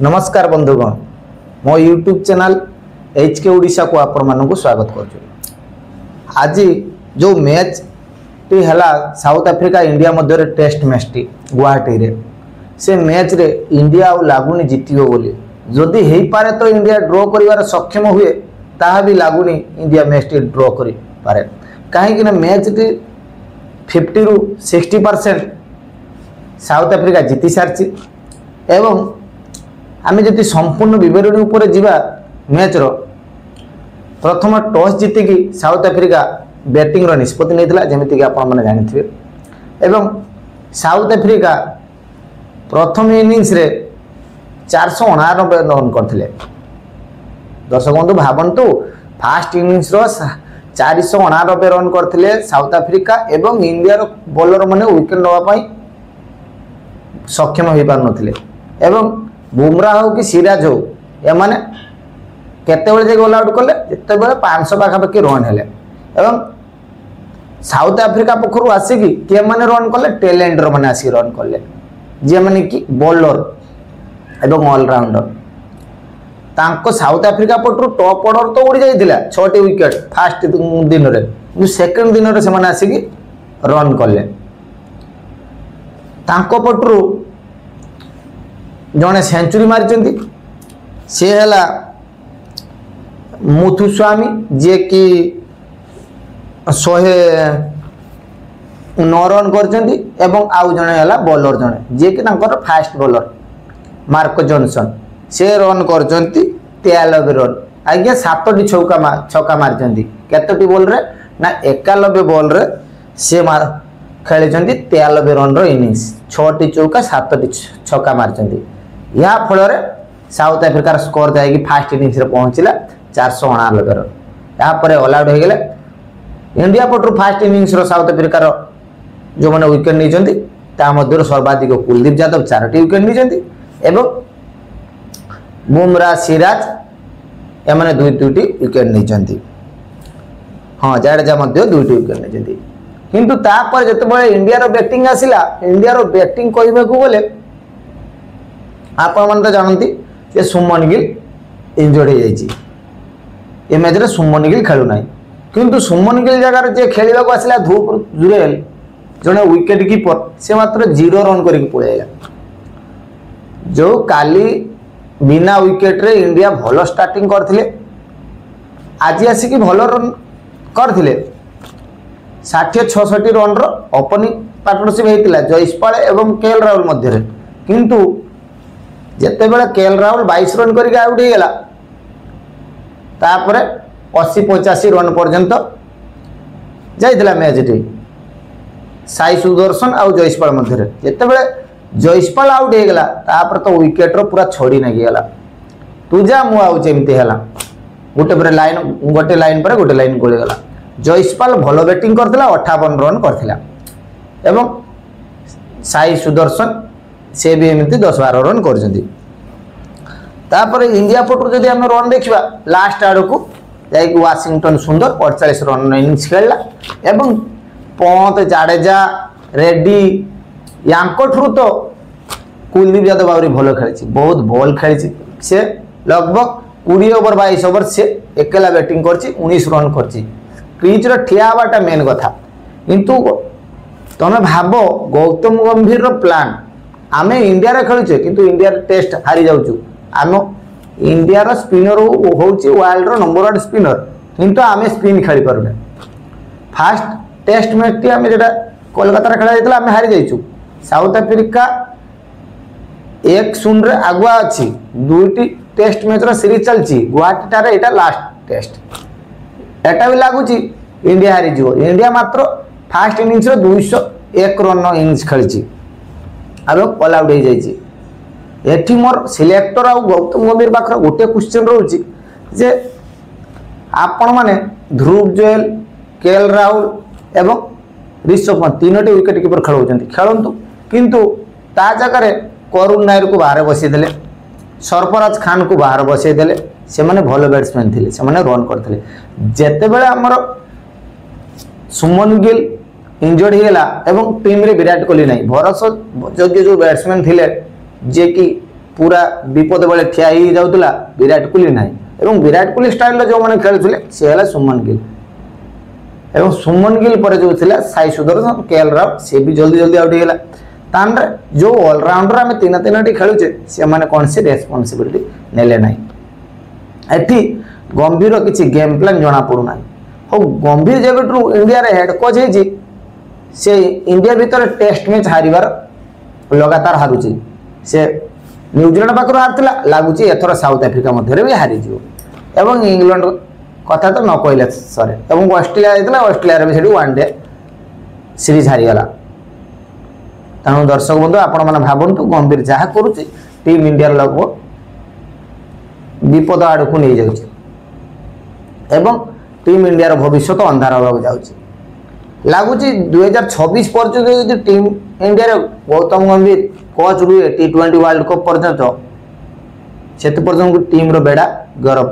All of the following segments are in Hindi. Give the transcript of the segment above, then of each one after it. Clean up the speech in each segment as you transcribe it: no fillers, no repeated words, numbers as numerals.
नमस्कार बंधुगण मो यूट्यूब चैनल एचके ओडिशा को आपण मानक स्वागत कर। आज जो मैच टी हला साउथ अफ्रीका इंडिया मध्य टेस्ट मैच टी गुवाहाटी रे से मैच रे इंडिया आ लागुनी जितियो बोली जदि हेई पारे तो इंडिया ड्रॉ करिवार सक्षम हुए ताहा भी लागुनी इंडिया मैच टी ड्रॉ करि पारे काहे कि ना मैच टी 50 रु 60% साउथ अफ्रीका जीति सारछि एवं आमे जति संपूर्ण विवरणी उपरे जीवा मैच रो प्रथम टॉस जीतिकी साउथ अफ्रीका बैटिंग रो निष्पत्ति नैथिला जेमिति कि आपण माने जानिथिबे एवं साउथ अफ्रीका प्रथम इनिंग्स रे 489 रन करथिले। दर्शक बंधु भाबंतु फास्ट इनिंग्स रो 489 रन करथिले साउथ अफ्रीका एवं इंडिया रो बॉलर माने विकेट नवा पई सक्षम होई पार नथिले एवं बुमराह हो कि सिराज हो एमाने केतेबेले जे गोल आउट कले जेतेबेले 500 पाखापाखि रन हेले एवं साउथ अफ्रीका पखरु आसिकी के माने रन कले टैलेंटर माने आसी रन कले जे माने कि बॉलर एवं ऑलराउंडर तांको साउथ अफ्रीका पटरु टॉप ऑर्डर तो उड़ी जाइतिला 6टी विकेट फास्ट दिन रे कि सेकंड दिन रे से माने आसिकी रन कले तांको पटरु जने सेंचुरी मारिचंती से हला मुथुस्वामी जे कि 109 रन करचंती एवं आउ जने हला बॉलर जने जे कि तांकर फास्ट बॉलर मार्को जॉनसन से रन करचंती 93 रन आज्ञा 7टी छक्का मारिचंती केतटी बॉल रे ना 91 बॉल रे से खेली 93 रन रो इनिंग्स 6टी चौका 7टी छक्का मारिचंती या फल साउथ अफ्रीकार स्कोर जाएगी फास्ट इनिंग्स रे पहुंचला 489 रन यापर ऑल आउट हो गले इंडिया पटरु फास्ट इनिंग्स रो साउथ अफ्रीकार जो माने विकेट नहीं ता मध्य सर्वाधिक कुलदीप यादव 4टी विकेट नहीं एवं बुमराह सिराज एमाने दुईटी विकेट नहीं हाँ जडेजा मध्य दुईटी विकेट नहीं किंतु तापर जतबे इंडिया रो बैटिंग आसिला इंडिया रो बैटिंग कहबा को बोले आपण मन तो जानती जे सुमन गिल इंजर्ड हो जाइए ए मैच रे सुमन गिल खेलु नाही किंतु सुमन गिल जगह जे खेलबा को आसिला धूप जुरेल जने विकेट कीपर से मात्र 0 रन करके पळेला जो काली बिना विकेट रे इंडिया भलो स्टार्टिंग करथिले आज आसी कि भलो रन करथिले 60-66 रन रो ओपनिंग पार्टनरशिप हेतिला जयसपाल एवं केएल राहुल मध्य रे किंतु जेते बेले केएल राहुल 22 रन करके आउट हो गला तापर 80-85 रन पर्यंत जाइथिला मैच टी साई सुदर्शन आउ जयसपाल मध्य रे जेते बेले जयसपाल आउट हो गला तापर तो विकेट रो पूरा छोड़ी ना गला तू जा मु आउ जेमती हला गोटे लाइन पर गोटे लाइन गोली गला जयसपाल भलो बैटिंग करथिला 58 रन करथिला एवं साई सुदर्शन से भी एमती 10-12 रन कर इंडिया पटू जदि आम रन देखा लास्ट आड़ को जाकि वाशिंगटन सुंदर 48 रन इनिंग्स खेलला एवं पंत जडेजा रेड्डी यांकठू तो कुलदीप यादव आहुरी भल खेली बहुत बॉल खेली से लगभग 20 ओवर 22 ओवर से एकेला बैटिंग कर 19 रन कर क्रिच ठिया हवाटा मेन कथा किंतु तुम भाव गौतम गंभीर रो प्लान आमे इंडिया रे खेलुचे किंतु इंडिया टेस्ट हारी जाउछु आम इंडिया रो स्पिनर होउची वर्ल्ड रो नंबर 1 स्पिनर किंतु आमे स्पिन खेली पारुने फास्ट टेस्ट मैच टी आमे जेटा कोलकाता रे खेला जायतला आमे हारी जाइछु साउथ अफ्रीका 1-0 रे आगुआ अछि दुईटी टेस्ट मैच रो सीरीज चलची गुवाहाटी टारे एटा लास्ट टेस्ट एटा भी लागुची इंडिया हारी जिवो इंडिया मात्र फास्ट इनिंग्स रो 201 रन इनिंग्स खेलिची अब ऑल आउट हो जाइए एठी मोर सिलेक्टर आ गौतम गंभीर पाखर गोटे क्वेश्चन रोची जे आपण माने ध्रुव जोएल केएल राहुल एवं ऋषभ पंत तीनोटी विकेट कीपर खेलौचंती खेलंतु किंतु ता जगह करुण नायर को बाहर बसई देले सरफराज खान को बाहर बसई देले से माने भलो बैट्समैन थिले से माने रन करथिले जेते बेले हमर सुमन गिल इंजर्ड होगा एवं टीम रे विराट कोहली नहीं भरोसा योग्य जो बैट्समैन थिले जे कि पूरा विपद बेले ठिया ही जाउतला विराट कोहली नाही एवं विराट कोहली स्टाइल जो मैंने खेलुले सी है सुमन गिल एवं सुमन गिल पर जो थिला साई सुदर्शन केएल राहुल से भी जल्दी जल्दी आउट होगा तान जो ऑलराउंडर आम तीन तीन खेलुचे से मैंने कौन सी रेस्पॉन्सिबिलिटी नेले ना एटी गंभीर किसी गेम प्लान जना पड़ूना हो गंभीर जब इंडिया रे हेड कोच है से इंडिया भीतर टेस्ट मैच हारिबार लगातार हारुची से न्यूजीलैंड पाखर हारला लगुच एथर साउथ आफ्रिका मध्य भी हारीज एवं इंग्लैंड कथा तो न कहले सरे एवं ऑस्ट्रेलिया जाता ऑस्ट्रेलिया भी वन डे सीरीज हारीगला तेणु दर्शक बंधु आपण मैंने भावतु गंभीर जहाँ करुच्ची टीम इंडिया लगभग विपद आड़ को नहीं जाऊँ एवं टीम इंडिया भविष्य अंधार होगा जाऊँगी लगुच 2026 पर्यटन टीम इंडिया गौतम गंभीर कोच रुए T20 वर्ल्ड कप पर्यंत से पर्यटन टीम रो बेड़ा गौरव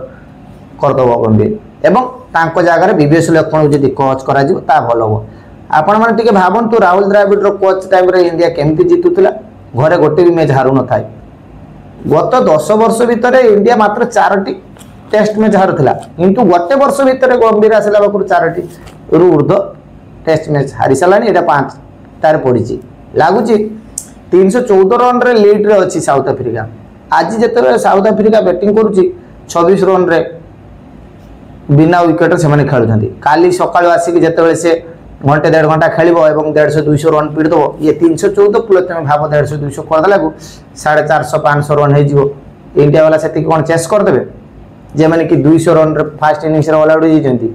करदब गंभीर एवं तांको जगह विवेश लक्ष्मण को कोच करा भल हम आपण मैंने भावतु राहुल द्राविड कोच टाइम रे इंडिया केमती जीतुला घरे गोटे भी मैच हारू न थाए गत 10 वर्ष भितर इंडिया मात्र 4टी टेस्ट मैच हारुला किंतु गोटे वर्ष भितर गंभीर आसला पाखु 4टी रु ऊर्ध्व टेस्ट मैच हारी सारा यहाँ 5 तार पड़ी लगुच 314 रन रे लीड रे अच्छी साउथ आफ्रिका आज जिते साउथ आफ्रिका बैटिंग करुच्ची 26 रन रे बिना विकेट से खेलुं काली सका आसिक जिते से घंटे 1.5 घंटा खेल 150 200 रन पीड़देव ये 314 प्लस तुम भाव 150 200 करदेला 450 500 रन हो इंडिया वाला से कौन चेस करदे जे मैंने कि 200 रन रे फास्ट इनिंग्स ऑल आउट होती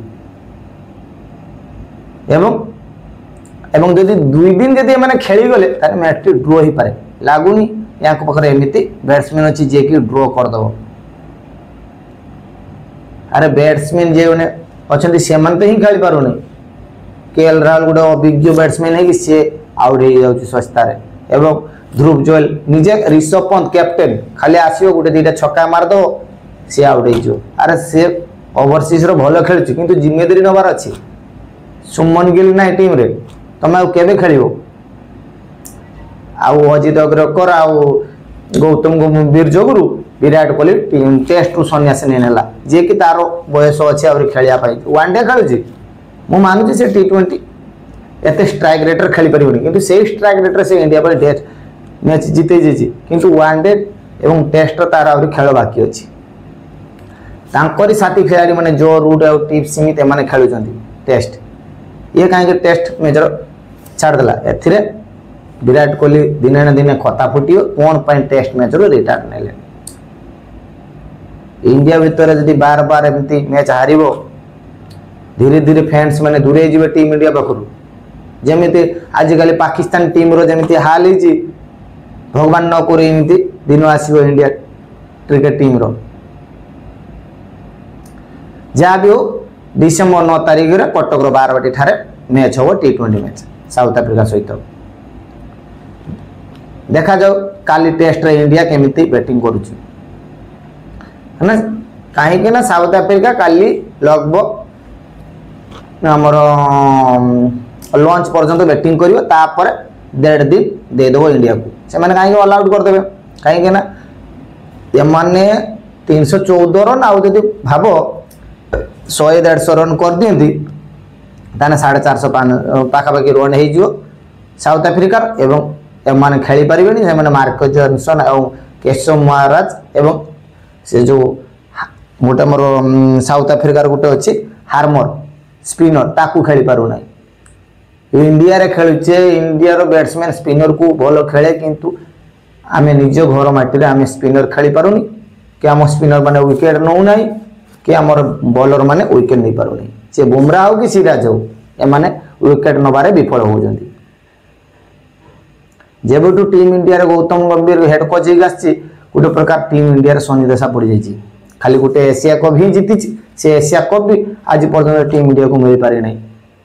एवं जदि 2 दिन जदि मैंने खेली गले तारे मैच टी ड्रॉ ही पारे लागुनी या पाखे एमती बैट्समैन अच्छी जे कि ड्रॉ करदब अरे बैट्समैन जे अच्छा से तो ही खेली पारुनी केएल राहुल गोटे अभिज्ञ बैट्समैन है कि सी आउट हो जाऊँ सस्तार एवं ध्रुव जोएल निजे ऋषभ पंत कैप्टेन खाली आसो गोटे 2टा छक्का मारदो सी आउट हो अरे सी ओवरसीज भल खेलुची किंतु जिम्मेदारी नबार अच्छी सुमन गिल ना टीम रे तुम केबे खेल अजित अग्रकर गौतम गंभीर जोगुरु विराट कोहली टीम टेस्ट रु सन्यास नहीं जे कि तार बयस अच्छे आहुरी खेलने वन डे खेलुची मु मानुची से T20 एत स्ट्राइक रेटर खेली पारिबनी किंतु से स्ट्राइक रेटर से इंडिया पर टेस्ट मैच जीते जी किंतु वन डे एवं टेस्ट तार आहुरी खेल बाकी अच्छी तांकरी साथी खिलाड़ी माने जो रूट और टिप सीमित एमाने खेलुचंती टेस्ट ये कहीं टेस्ट मैच छाड़देला एथिरे विराट कोहली दिने ना दिने खता फुटियो कौन पाई टेस्ट मैच रो रिटायर नेले इंडिया भितर जदि बार बार एमती मैच हारिबो धीरे धीरे फैंस माने दूरे जीवे टीम इंडिया पाखरु जेमिति आजिकल पाकिस्तान टीम रो जेमिति हाल ही भगवान न करे एमती दिन आसीबो इंडिया क्रिकेट टीम रो जहाँ भी हो डिसेम्बर 9 तारिख रे कटक रो 12 ठारे मैच हो T20 मैच साउथ आफ्रिका सहित देखा जाओ काली टेस्ट रे इंडिया केमिति बैटिंग करुची है ना कहीं ना साउथ आफ्रिका काली लगभग आमर लंच पर्यंत बैटिंग करियो तापर 1.5 दिन देदेव इंडिया को से माने कहीं ऑल आउट करदेवे कहीं ना एमाने 314 रन आउ जदि भाव 100-150 रन कर दियंती ताने 450 पाखापाखि रन हो साउथ आफ्रिका एवं एमाने खेली पारिबेनी से माने मार्कस जॉनसन और केशव महाराज एवं से जो गोटे मोर साउथ आफ्रिकार गोटे अच्छी हार्मर स्पिनर ताकू खेली पारु ना इंडिया रे खेलुचे इंडिया रो बैट्समैन स्पिनर को भल खेले किंतु आमे निज घर माटी रे आमे स्पिनर खेली पारुनी कि आम स्पिनर माने विकेट नौ ना कि आमर बॉलर माने विकेट नहीं पारुनी से बुमराह हो कि सिराज हो ए माने विकेट नबारे विफल होउजंती जेबुटू टीम इंडिया रे गौतम गंभीर हेड कोच ही आसी गोटे प्रकार टीम इंडिया रे सन्निदेशा पड़ जाइए खाली गोटे एशिया कप ही जीति से एशिया कप भी आज पर्यटन टीम इंडिया को मिल पारे नहीं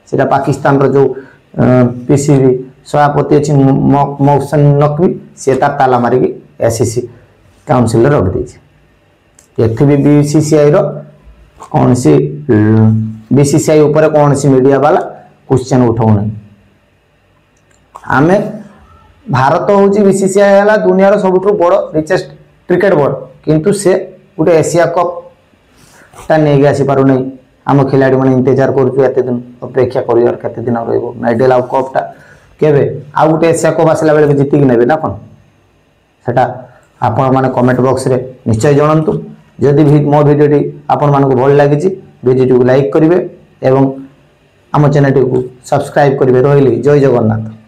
सीटा पाकिस्तान रो जो पीसीबी सभापति अच्छी मौसन नकवी सी तार ताला मारिक एससीसी काउंसिल रख देती एथि भी बीसीसीआई रो कौन सी बीसीसीआई ऊपर कौन सी मीडिया वाला क्वेश्चन उठाऊना आमे भारत हूँ बीसीसीआई है दुनिया सबुठ बड़ रिचेस्ट क्रिकेट बोर्ड किंतु से गोटे एशिया कपटा नहीं आसी पार नहीं आम खिलाड़ी मैंने इंतजार करते दिन अपेक्षा करते दिन मेडल आउ कपटा केवे आउ गोटे एशिया कप आसला बेले जीतिक नेबे ना कौन सेटा आपण माने कमेंट बॉक्स रे निश्चय जणांतु जदि भी मो वीडियोटी आपण मानक भल लागिछि वीडियो को लाइक करिवे एवं आम चैनल को सब्सक्राइब करिवे। रहिली जय जगन्नाथ।